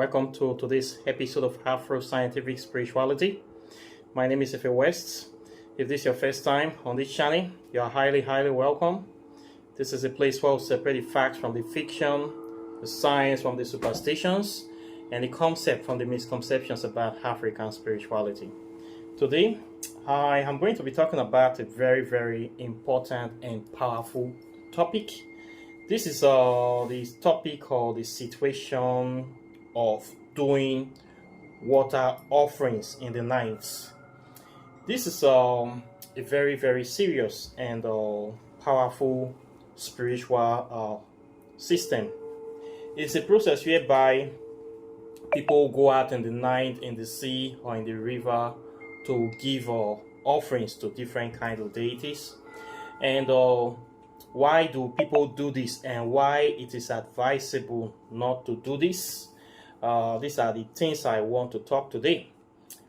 welcome to today's episode of Afro Scientific Spirituality. My name is Efe West. If this is your first time on this channel, you are highly welcome. This is a place where we separate the facts from the fiction, the science from the superstitions, and the concept from the misconceptions about African spirituality. Today, I am going to be talking about a very important and powerful topic. This is the topic or the situation of doing water offerings in the night. This is a very serious and powerful spiritual system. It's a process whereby people go out in the night in the sea or in the river to give offerings to different kinds of deities. And why do people do this and why it is advisable not to do this? These are the things I want to talk today.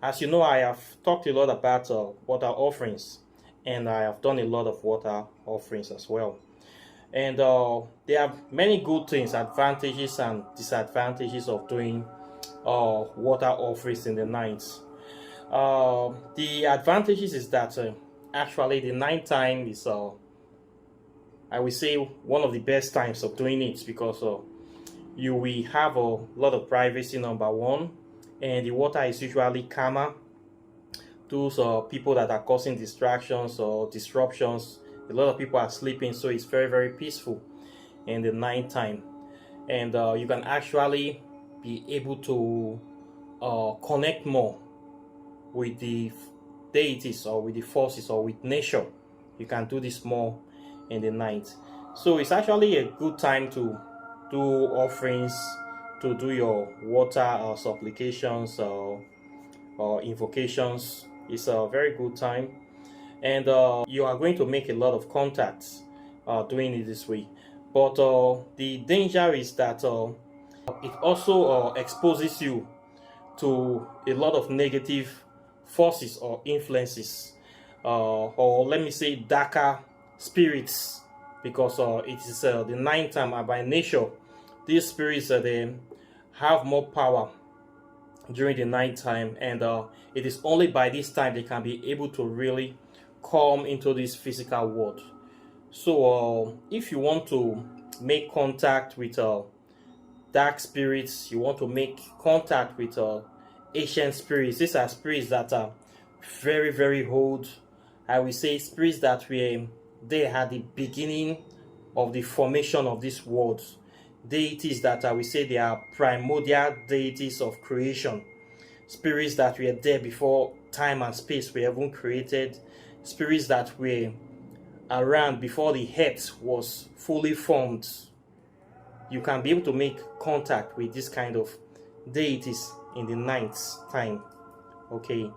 As you know, I have talked a lot about water offerings, and I have done a lot of water offerings as well. And there are many good things, advantages and disadvantages of doing water offerings in the night. The advantages is that actually the night time is I will say one of the best times of doing it, because you will have a lot of privacy, number one, and the water is usually calmer. Those people that are causing distractions or disruptions, a lot of people are sleeping, so it's very peaceful in the night time. And you can actually be able to connect more with the deities or with the forces or with nature. You can do this more in the night. So it's actually a good time to do offerings, to do your water supplications or invocations. It's a very good time, and you are going to make a lot of contacts doing it this way. But the danger is that it also exposes you to a lot of negative forces or influences, or let me say darker spirits, because it is the night time, and by nature these spirits they have more power during the night time, and it is only by this time they can be able to really come into this physical world. So if you want to make contact with dark spirits, you want to make contact with ancient spirits, these are spirits that are very old. I will say spirits that were they at the beginning of the formation of this world. Deities that I will say they are primordial deities of creation. Spirits that were there before time and space were even created. Spirits that were around before the earth was fully formed. You can be able to make contact with this kind of deities in the night time. Okay,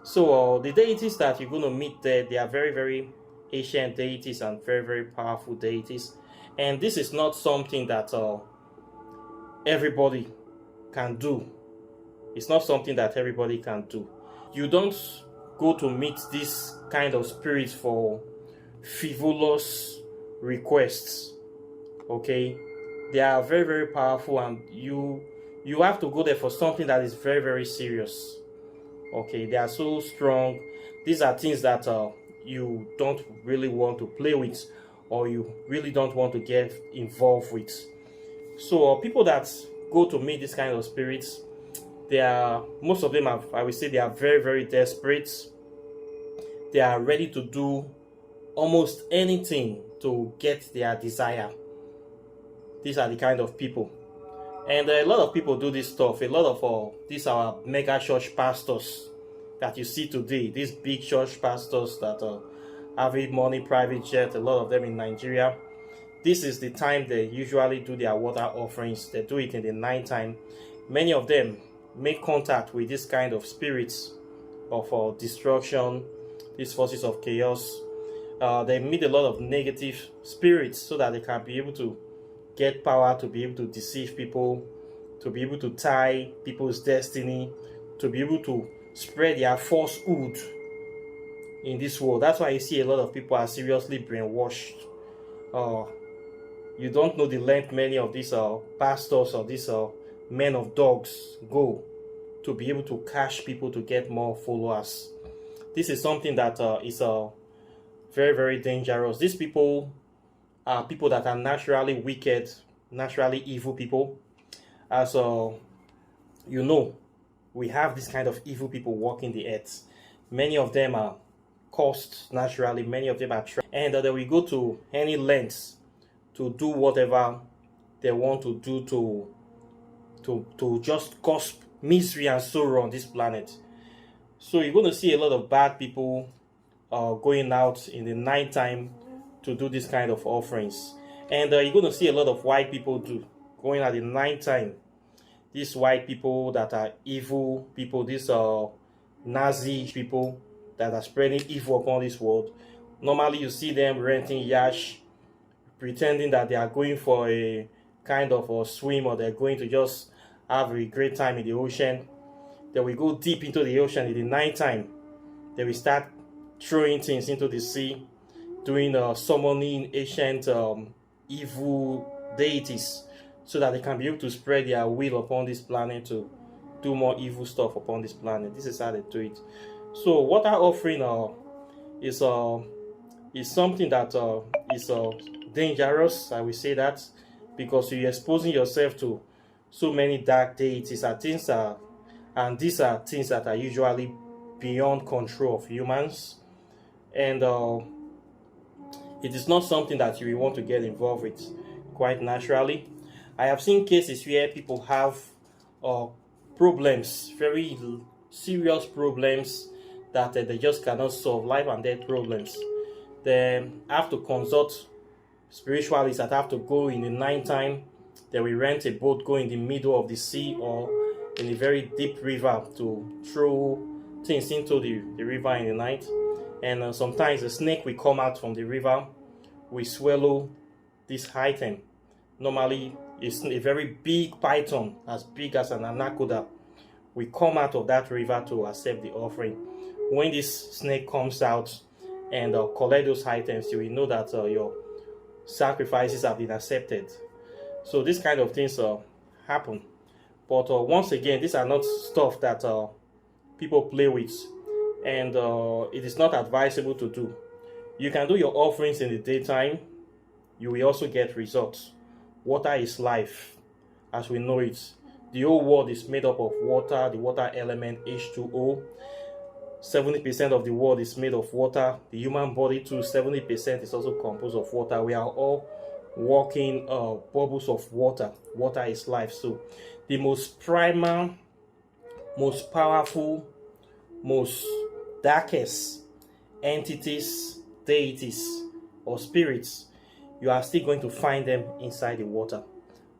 so the deities that you're going to meet there, they are very ancient deities and very powerful deities, and this is not something that everybody can do. It's not something that everybody can do. You don't go to meet this kind of spirits for frivolous requests. Okay, they are very powerful, and you have to go there for something that is very serious. Okay, they are so strong. These are things that you don't really want to play with, or you really don't want to get involved with. So people that go to meet this kind of spirits, they are, most of them I would say they are very desperate. They are ready to do almost anything to get their desire. These are the kind of people, and a lot of people do this stuff. A lot of these are mega church pastors that you see today, these big church pastors that have a money private jet, a lot of them in Nigeria. This is the time they usually do their water offerings. They do it in the night time. Many of them make contact with this kind of spirits of destruction, these forces of chaos. They meet a lot of negative spirits so that they can be able to get power, to be able to deceive people, to be able to tie people's destiny, to be able to spread their falsehood in this world. That's why you see a lot of people are seriously brainwashed. You don't know the length many of these pastors or these men of dogs go to be able to cash people to get more followers. This is something that is very, very dangerous. These people are people that are naturally wicked, naturally evil people. As you know, we have this kind of evil people walking the earth. Many of them are cursed naturally, many of them are and they will go to any lengths to do whatever they want to do to just cause misery and sorrow on this planet. So you're going to see a lot of bad people going out in the night time to do this kind of offerings. And you're going to see a lot of white people going at the night time. These white people that are evil people, these Nazi people that are spreading evil upon this world. Normally you see them renting yachts, pretending that they are going for a kind of a swim, or they're going to just have a great time in the ocean. They will go deep into the ocean in the night time. They will start throwing things into the sea, doing summoning ancient evil deities, so that they can be able to spread their will upon this planet to do more evil stuff upon this planet. This is how they do it. So water offering is something that is dangerous. I will say that, because you're exposing yourself to so many dark deities and things and these are things that are usually beyond control of humans, and it is not something that you will want to get involved with quite naturally. I have seen cases where people have problems, very serious problems that they just cannot solve, life and death problems. They have to consult spiritualists that have to go in the night time. They will rent a boat, go in the middle of the sea or in a very deep river to throw things into the river in the night. And sometimes a snake will come out from the river, will swallow this item. Normally, it's a very big python, as big as an anaconda, will come out of that river to accept the offering. When this snake comes out and collect those items, you will know that your sacrifices have been accepted. So this kind of things happen. But once again, these are not stuff that people play with, and it is not advisable to do. You can do your offerings in the daytime. You will also get results. Water is life, as we know it. The whole world is made up of water, the water element H2O. 70% of the world is made of water. The human body too, 70% is also composed of water. We are all walking bubbles of water. Water is life. So the most primal, most powerful, most darkest entities, deities, or spirits, you are still going to find them inside the water.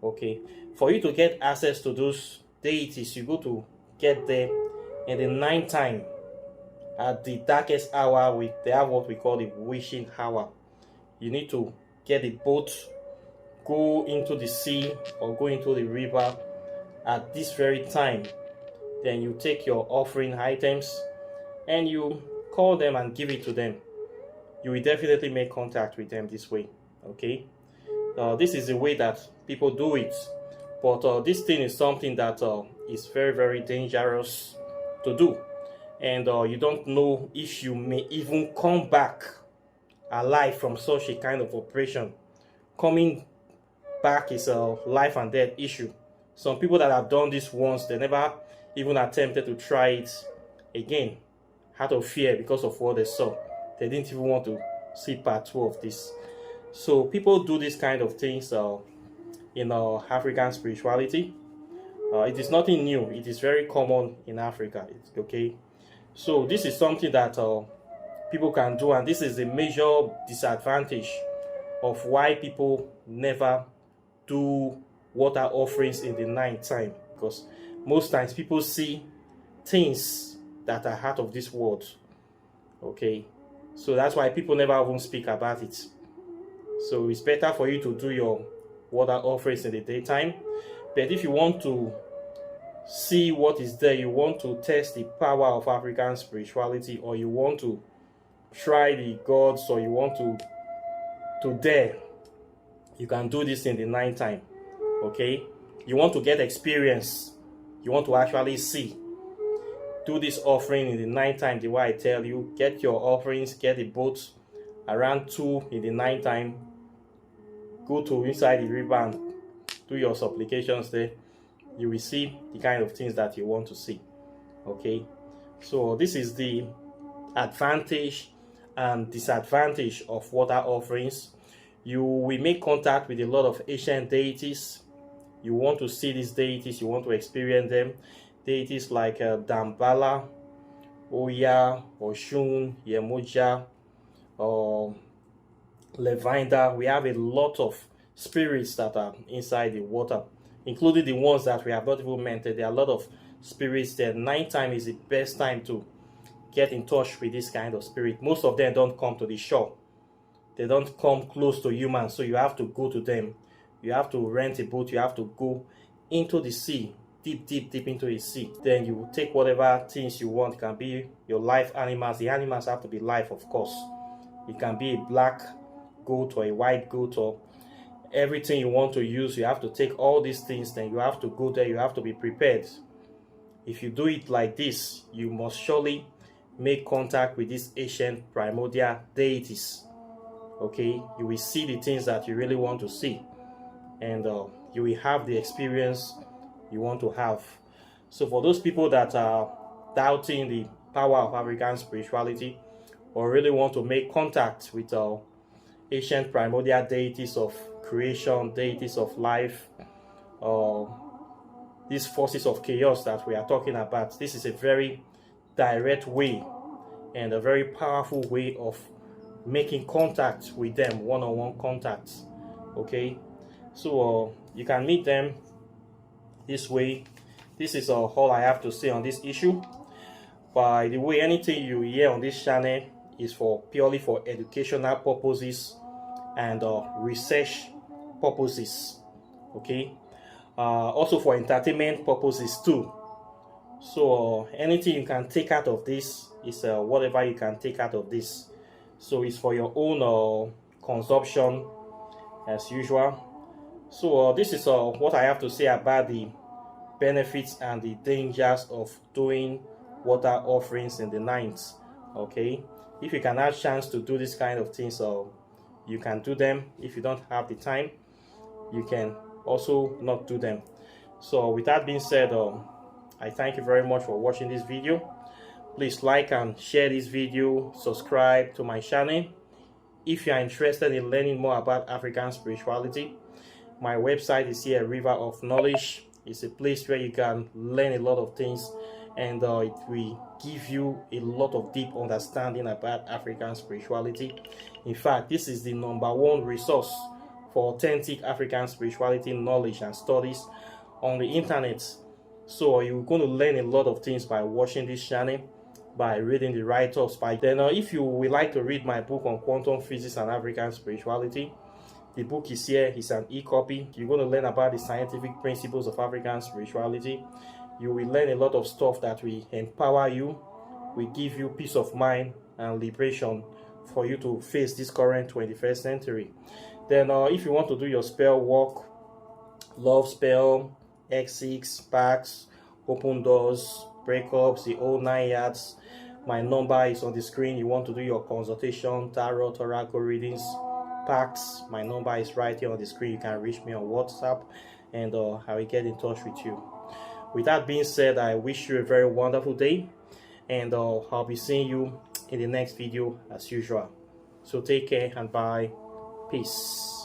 Okay, for you to get access to those deities, you go to get there in the night time, at the darkest hour. They have what we call the wishing hour. You need to get a boat, go into the sea or go into the river at this very time. Then you take your offering items and you call them and give it to them. You will definitely make contact with them this way. Okay, this is the way that people do it, but this thing is something that is very, very dangerous to do, and you don't know if you may even come back alive from such a kind of operation. Coming back is a life and death issue. Some people that have done this once, they never even attempted to try it again out of fear because of what they saw. They didn't even want to see part 2 of this. So people do these kind of things in African spirituality. It is nothing new. It is very common in Africa. It's okay. So this is something that people can do, and this is a major disadvantage of why people never do water offerings in the night time, because most times people see things that are out of this world. Okay, so that's why people never even speak about it. So it's better for you to do your water offerings in the daytime. But if you want to see what is there, you want to test the power of African spirituality, or you want to try the gods, or you want to dare, you can do this in the night time. Okay, you want to get experience, you want to actually see, do this offering in the night time the way I tell you. Get your offerings, get the boat around 2 in the night time, go to inside the river and do your supplications there. You will see the kind of things that you want to see. Okay, so this is the advantage and disadvantage of water offerings. You will make contact with a lot of ancient deities. You want to see these deities, you want to experience them. Deities like Dambala, Oya, Oshun, Yemoja, or Levinda. We have a lot of spirits that are inside the water, including the ones that we have not even mentioned. There are a lot of spirits there. Nighttime is the best time to get in touch with this kind of spirit. Most of them don't come to the shore. They don't come close to humans, so you have to go to them. You have to rent a boat. You have to go into the sea, deep into the sea. Then you take whatever things you want. It can be your live animals. The animals have to be live, of course. It can be a black goat or a white goat or everything you want to use. You have to take all these things. Then you have to go there. You have to be prepared. If you do it like this, you must surely make contact with these ancient primordial deities. Okay, you will see the things that you really want to see, and you will have the experience you want to have. So for those people that are doubting the power of African spirituality, or really want to make contact with ancient primordial deities of creation, deities of life, these forces of chaos that we are talking about, this is a very direct way and a very powerful way of making contact with them, one-on-one contacts. Okay, so you can meet them this way. This is all I have to say on this issue. By the way, anything you hear on this channel is purely for educational purposes and research purposes. Okay, also for entertainment purposes too. So anything you can take out of this is whatever you can take out of this. So it's for your own consumption as usual. So this is what I have to say about the benefits and the dangers of doing water offerings in the night. Okay, if you can have chance to do this kind of things, you can do them. If you don't have the time, you can also not do them. So with that being said, I thank you very much for watching this video. Please like and share this video, subscribe to my channel. If you are interested in learning more about African spirituality, my website is here, River of Knowledge. It's a place where you can learn a lot of things, and it will give you a lot of deep understanding about African spirituality. In fact, this is the #1 resource for authentic African spirituality knowledge and studies on the internet. So you're going to learn a lot of things by watching this channel, by reading the write-ups. Then if you would like to read my book on quantum physics and African spirituality, the book is here. It's an e-copy. You're going to learn about the scientific principles of African spirituality. You will learn a lot of stuff that will empower you, will give you peace of mind and liberation for you to face this current 21st century. Then if you want to do your spell work, love spell, X6, packs, open doors, breakups, the whole 9 yards, my number is on the screen. You want to do your consultation, tarot, oracle readings, packs, my number is right here on the screen. You can reach me on WhatsApp, and I will get in touch with you. With that being said, I wish you a very wonderful day, and I'll be seeing you in the next video as usual. So take care and bye. Peace.